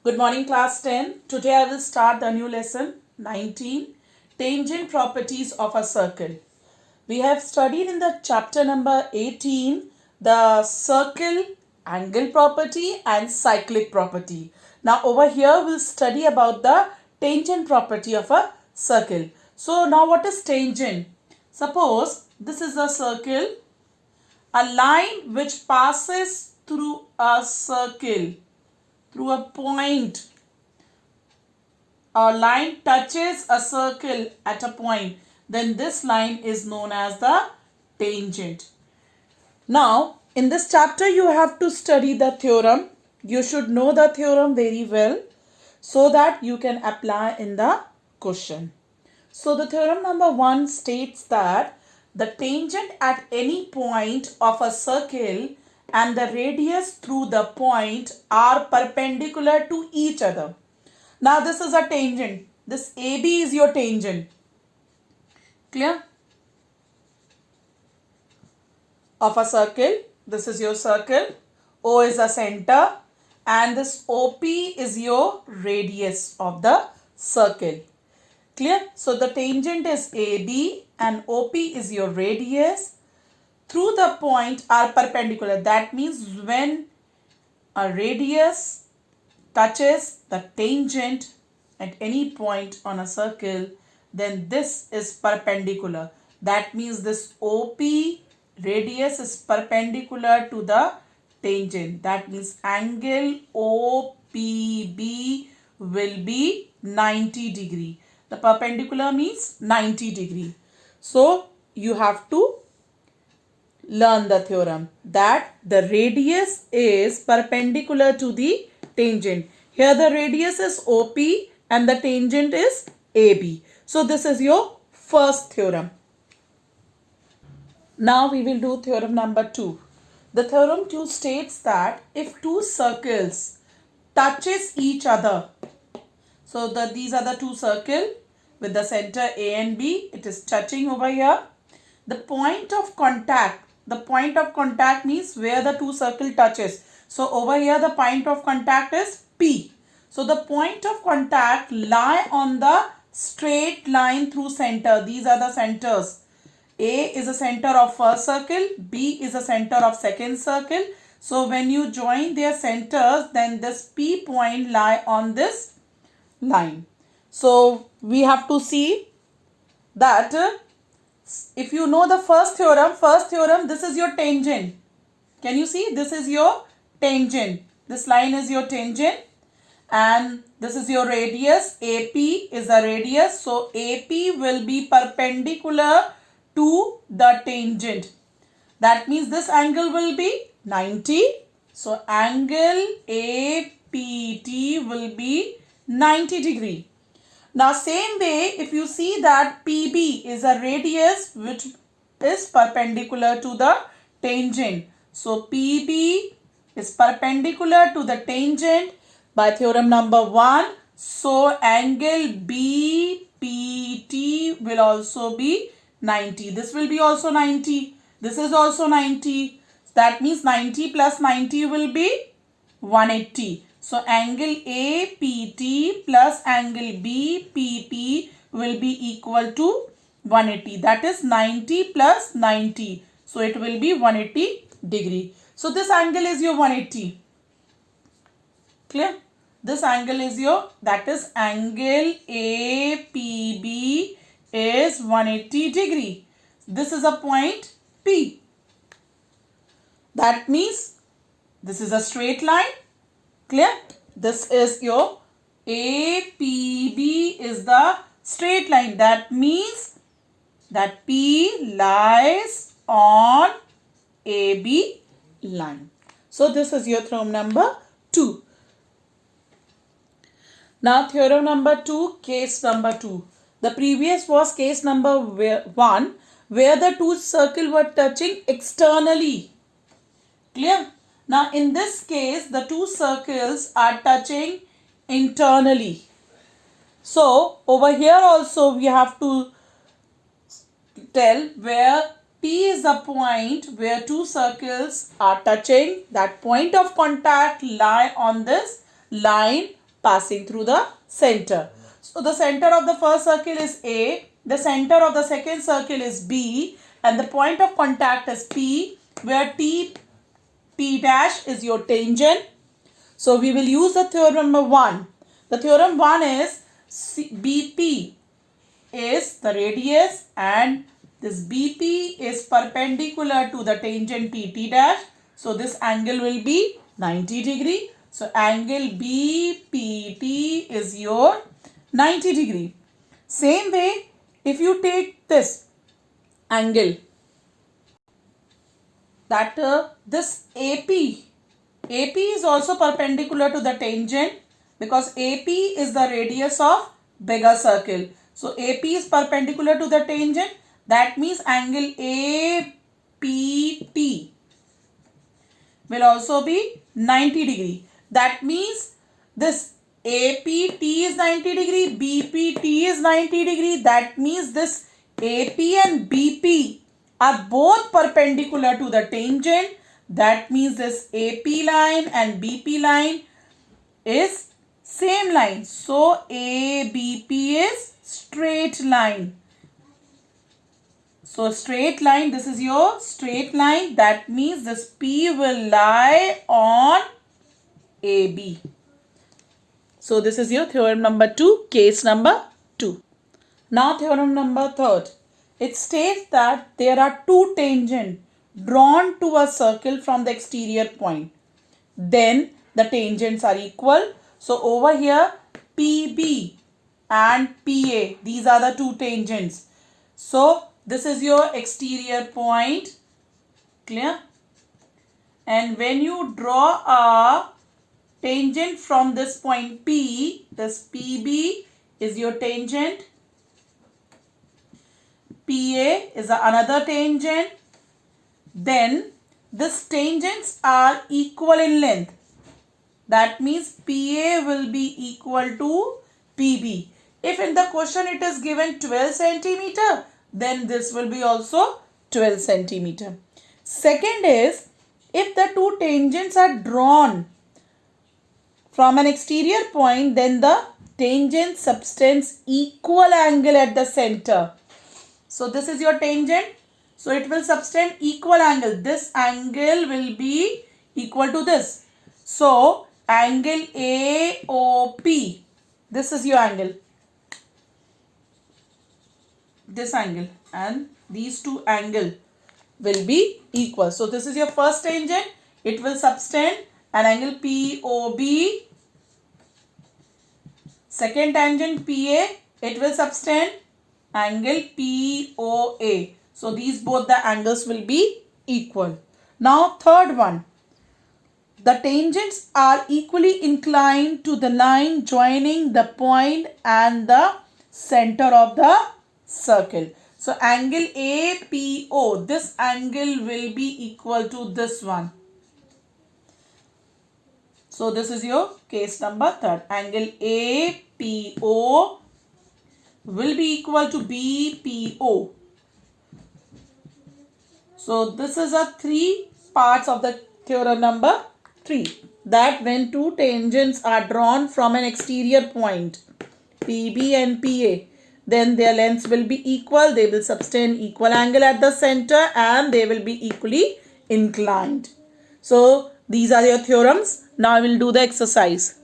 Good morning, class 10. Today I will start the new lesson 19, Tangent Properties of a Circle. We have studied in the chapter number 18 the circle angle property and cyclic property. Now over here we'll study about the tangent property of a circle. So now what is tangent? Suppose this is a circle, a line which passes through a circle, through a point. A line touches a circle at a point, then this line is known as the tangent. Now, in this chapter, you have to study the theorem. You should know the theorem very well so that you can apply in the question. So, the theorem number 1 states that the tangent at any point of a circle and the radius through the point are perpendicular to each other. Now this is a tangent. This AB is your tangent. Clear? Of a circle. This is your circle. O is the center. And this OP is your radius of the circle. Clear? So the tangent is AB and OP is your radius. Through the point are perpendicular. That means when a radius touches the tangent at any point on a circle, then this is perpendicular. That means this OP radius is perpendicular to the tangent. That means angle OPB will be 90 degree. The perpendicular means 90 degree. So you have to learn the theorem that the radius is perpendicular to the tangent. Here the radius is OP and the tangent is AB. So this is your first theorem. Now we will do theorem number 2. The theorem 2 states that if two circles touches each other, so these are the two circles with the center A and B, it is touching over here. The point of contact means where the two circle touches. So over here the point of contact is P. So the point of contact lie on the straight line through center. These are the centers. A is the center of first circle, B is the center of second circle. So when you join their centers, then this P point lie on this line. So we have to see that if you know the first theorem, this is your tangent. Can you see? This is your tangent. This line is your tangent and this is your radius. AP is the radius. So AP will be perpendicular to the tangent. That means this angle will be 90. So angle APT will be 90 degree. Now same way, if you see that PB is a radius which is perpendicular to the tangent. So PB is perpendicular to the tangent by theorem number 1. So angle BPT will also be 90. This will be also 90. This is also 90. That means 90 plus 90 will be 180. So angle APT plus angle BPP will be equal to 180. That is 90 plus 90. So it will be 180 degree. So this angle is your 180. Clear? This angle is that is angle APB is 180 degree. This is a point P. That means this is a straight line. Clear? This is your APB is the straight line. That means that P lies on AB line. So this is your theorem number 2. Now theorem number 2, case number 2. The previous was case number 1 where the two circles were touching externally. Clear? Now in this case the two circles are touching internally. So over here also we have to tell where P is the point where two circles are touching. That point of contact lie on this line passing through the center. So the center of the first circle is A, the center of the second circle is B, and the point of contact is P, where P dash is your tangent. So we will use the theorem number 1. The theorem 1 is BP is the radius and this BP is perpendicular to the tangent PT dash. So this angle will be 90 degree. So angle BPT is your 90 degree. Same way, if you take this angle, that this AP is also perpendicular to the tangent because AP is the radius of bigger circle. So AP is perpendicular to the tangent. That means angle APT will also be 90 degree. That means this APT is 90 degree, BPT is 90 degree. That means this AP and BP are both perpendicular to the tangent. That means this AP line and BP line is same line. So ABP is straight line. So straight line, this is your straight line. That means this P will lie on AB. So this is your theorem number 2, case number 2. Now theorem number 3. It states that there are two tangents drawn to a circle from the exterior point. Then the tangents are equal. So over here PB and PA, these are the two tangents. So this is your exterior point. Clear? And when you draw a tangent from this point P, this PB is your tangent. PA is another tangent. Then these tangents are equal in length. That means PA will be equal to PB. If in the question it is given 12 centimeter, then this will be also 12 centimeter. Second is, if the two tangents are drawn from an exterior point, then the tangent subtends equal angle at the center. So this is your tangent. So it will subtend equal angle. This angle will be equal to this. So angle AOP, this is your angle. This angle and these two angles will be equal. So this is your first tangent. It will subtend an angle POB. Second tangent PA, it will subtend angle POA. So these both the angles will be equal. Now third one. The tangents are equally inclined to the line joining the point and the center of the circle. So angle APO, this angle will be equal to this one. So this is your case number 3. Angle APO will be equal to BPO. So this is a 3 parts of the theorem number 3. That when two tangents are drawn from an exterior point, PB and PA, then their lengths will be equal. They will subtend equal angle at the center and they will be equally inclined. So these are your theorems. Now I will do the exercise.